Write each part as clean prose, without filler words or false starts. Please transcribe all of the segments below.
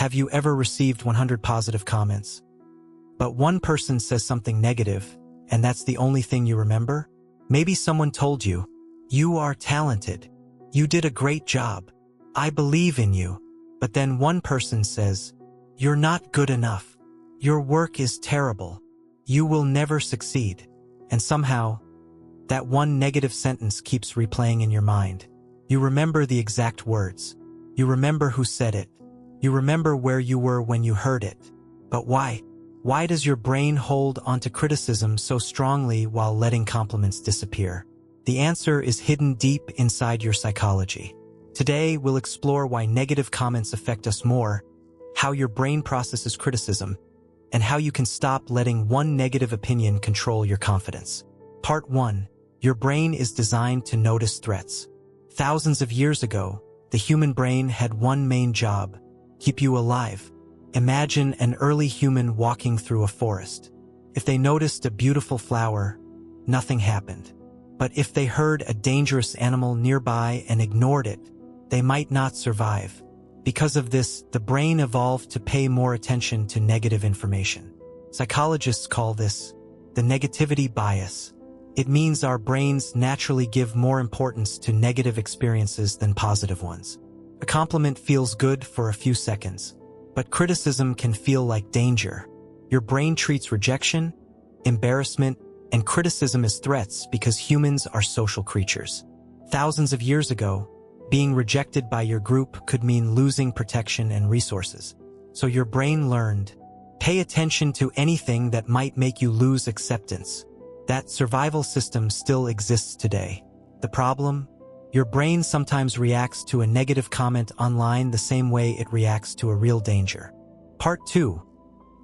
Have you ever received 100 positive comments, but one person says something negative, and that's the only thing you remember? Maybe someone told you, "You are talented. You did a great job. I believe in you." But then one person says, "You're not good enough. Your work is terrible. You will never succeed." And somehow, that one negative sentence keeps replaying in your mind. You remember the exact words. You remember who said it. You remember where you were when you heard it. But why? Why does your brain hold onto criticism so strongly while letting compliments disappear? The answer is hidden deep inside your psychology. Today, we'll explore why negative comments affect us more, how your brain processes criticism, and how you can stop letting one negative opinion control your confidence. Part 1. Your brain is designed to notice threats. Thousands of years ago, the human brain had one main job: keep you alive. Imagine an early human walking through a forest. If they noticed a beautiful flower, nothing happened. But if they heard a dangerous animal nearby and ignored it, they might not survive. Because of this, the brain evolved to pay more attention to negative information. Psychologists call this the negativity bias. It means our brains naturally give more importance to negative experiences than positive ones. A compliment feels good for a few seconds, but criticism can feel like danger. Your brain treats rejection, embarrassment, and criticism as threats because humans are social creatures. Thousands of years ago, being rejected by your group could mean losing protection and resources. So your brain learned, pay attention to anything that might make you lose acceptance. That survival system still exists today. The problem? Your brain sometimes reacts to a negative comment online the same way it reacts to a real danger. Part 2.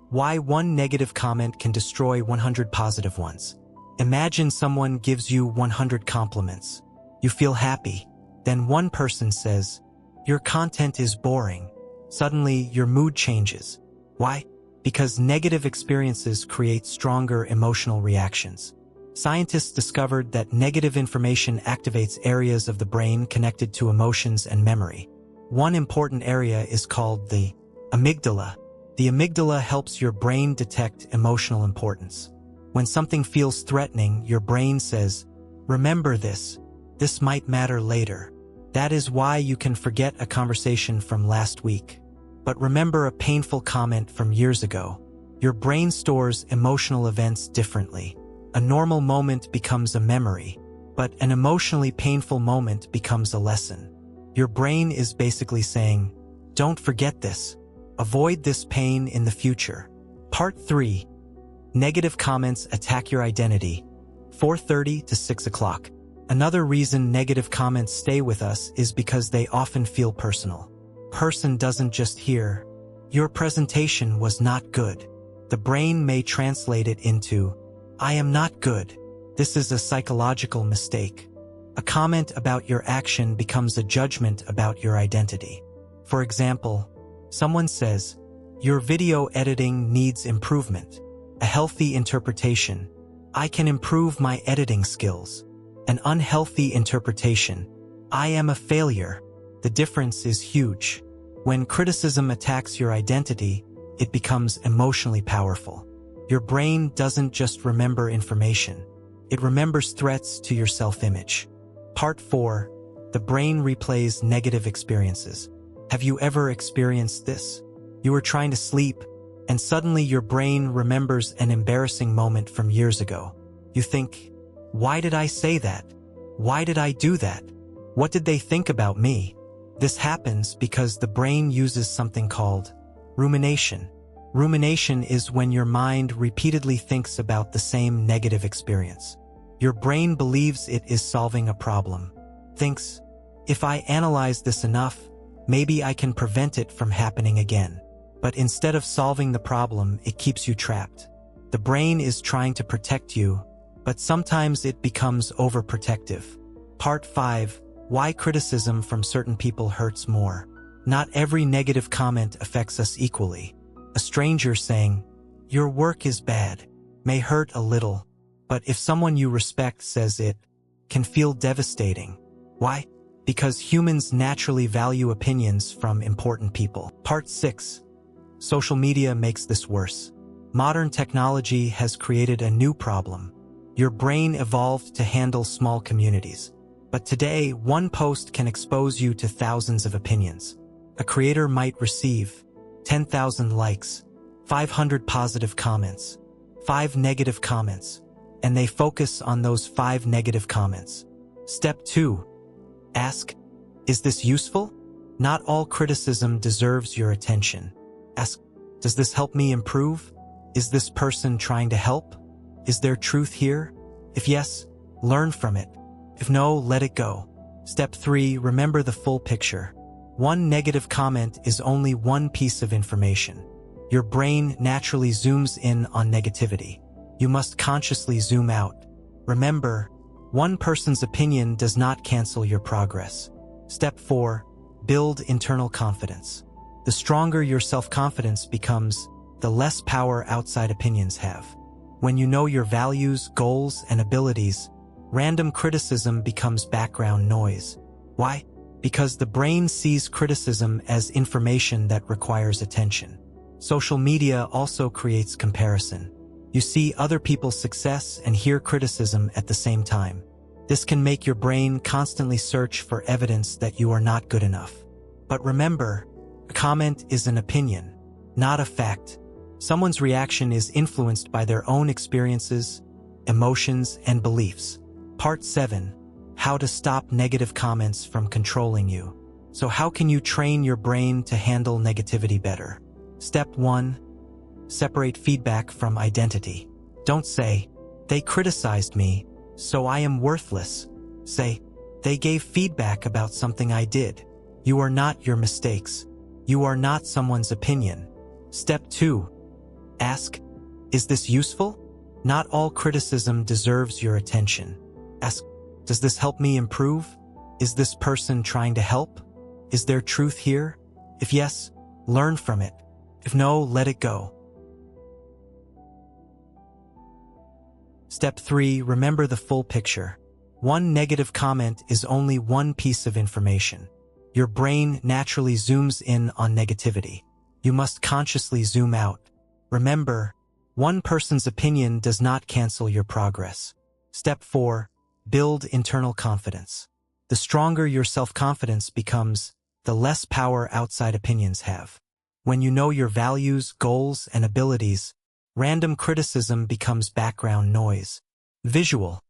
Why one negative comment can destroy 100 positive ones. Imagine someone gives you 100 compliments. You feel happy. Then one person says, "Your content is boring." Suddenly, your mood changes. Why? Because negative experiences create stronger emotional reactions. Scientists discovered that negative information activates areas of the brain connected to emotions and memory. One important area is called the amygdala. The amygdala helps your brain detect emotional importance. When something feels threatening, your brain says, "Remember this. This might matter later." That is why you can forget a conversation from last week, but remember a painful comment from years ago. Your brain stores emotional events differently. A normal moment becomes a memory, but an emotionally painful moment becomes a lesson. Your brain is basically saying, "Don't forget this. Avoid this pain in the future." Part 3. Negative comments attack your identity. 4:30 to 6 o'clock. Another reason negative comments stay with us is because they often feel personal. Person doesn't just hear, "Your presentation was not good." The brain may translate it into, "I am not good." This is a psychological mistake. A comment about your action becomes a judgment about your identity. For example, someone says, "Your video editing needs improvement." A healthy interpretation, "I can improve my editing skills." An unhealthy interpretation, "I am a failure." The difference is huge. When criticism attacks your identity, it becomes emotionally powerful. Your brain doesn't just remember information. It remembers threats to your self-image. Part 4. The brain replays negative experiences. Have you ever experienced this? You were trying to sleep, and suddenly your brain remembers an embarrassing moment from years ago. You think, "Why did I say that? Why did I do that? What did they think about me?" This happens because the brain uses something called rumination. Rumination is when your mind repeatedly thinks about the same negative experience. Your brain believes it is solving a problem. Thinks, "If I analyze this enough, maybe I can prevent it from happening again." But instead of solving the problem, it keeps you trapped. The brain is trying to protect you, but sometimes it becomes overprotective. Part 5. Why criticism from certain people hurts more. Not every negative comment affects us equally. A stranger saying, "Your work is bad," may hurt a little, but if someone you respect says it, can feel devastating. Why? Because humans naturally value opinions from important people. Part 6. Social media makes this worse. Modern technology has created a new problem. Your brain evolved to handle small communities. But today, one post can expose you to thousands of opinions. A creator might receive 10,000 likes, 500 positive comments, 5 negative comments, and they focus on those 5 negative comments. Step 2. Ask, is this useful? Not all criticism deserves your attention. Ask, does this help me improve? Is this person trying to help? Is there truth here? If yes, learn from it. If no, let it go. Step 3. Remember the full picture. One negative comment is only one piece of information. Your brain naturally zooms in on negativity. You must consciously zoom out. Remember, one person's opinion does not cancel your progress. Step 4. Build internal confidence. The stronger your self-confidence becomes, the less power outside opinions have. When you know your values, goals, and abilities, random criticism becomes background noise. Why? Because the brain sees criticism as information that requires attention. Social media also creates comparison. You see other people's success and hear criticism at the same time. This can make your brain constantly search for evidence that you are not good enough. But remember, a comment is an opinion, not a fact. Someone's reaction is influenced by their own experiences, emotions, and beliefs. Part 7. How to stop negative comments from controlling you. So how can you train your brain to handle negativity better? Step 1. Separate feedback from identity. Don't say, they criticized me, so I am worthless. Say, they gave feedback about something I did. You are not your mistakes. You are not someone's opinion. Step 2. Ask, is this useful? Not all criticism deserves your attention. Ask, does this help me improve? Is this person trying to help? Is there truth here? If yes, learn from it. If no, let it go. Step 3. Remember the full picture. One negative comment is only one piece of information. Your brain naturally zooms in on negativity. You must consciously zoom out. Remember, one person's opinion does not cancel your progress. Step 4. Build internal confidence. The stronger your self-confidence becomes, the less power outside opinions have. When you know your values, goals, and abilities, random criticism becomes background noise. Visual.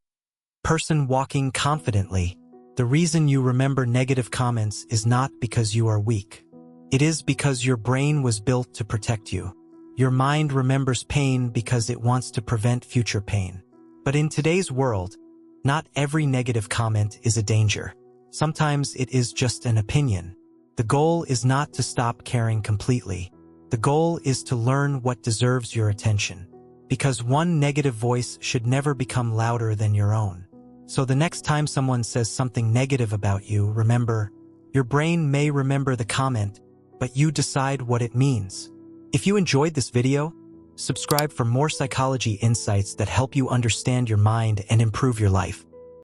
Person walking confidently. The reason you remember negative comments is not because you are weak. It is because your brain was built to protect you. Your mind remembers pain because it wants to prevent future pain. But in today's world, not every negative comment is a danger. Sometimes it is just an opinion. The goal is not to stop caring completely. The goal is to learn what deserves your attention. Because one negative voice should never become louder than your own. So the next time someone says something negative about you, remember, your brain may remember the comment, but you decide what it means. If you enjoyed this video, subscribe for more psychology insights that help you understand your mind and improve your life.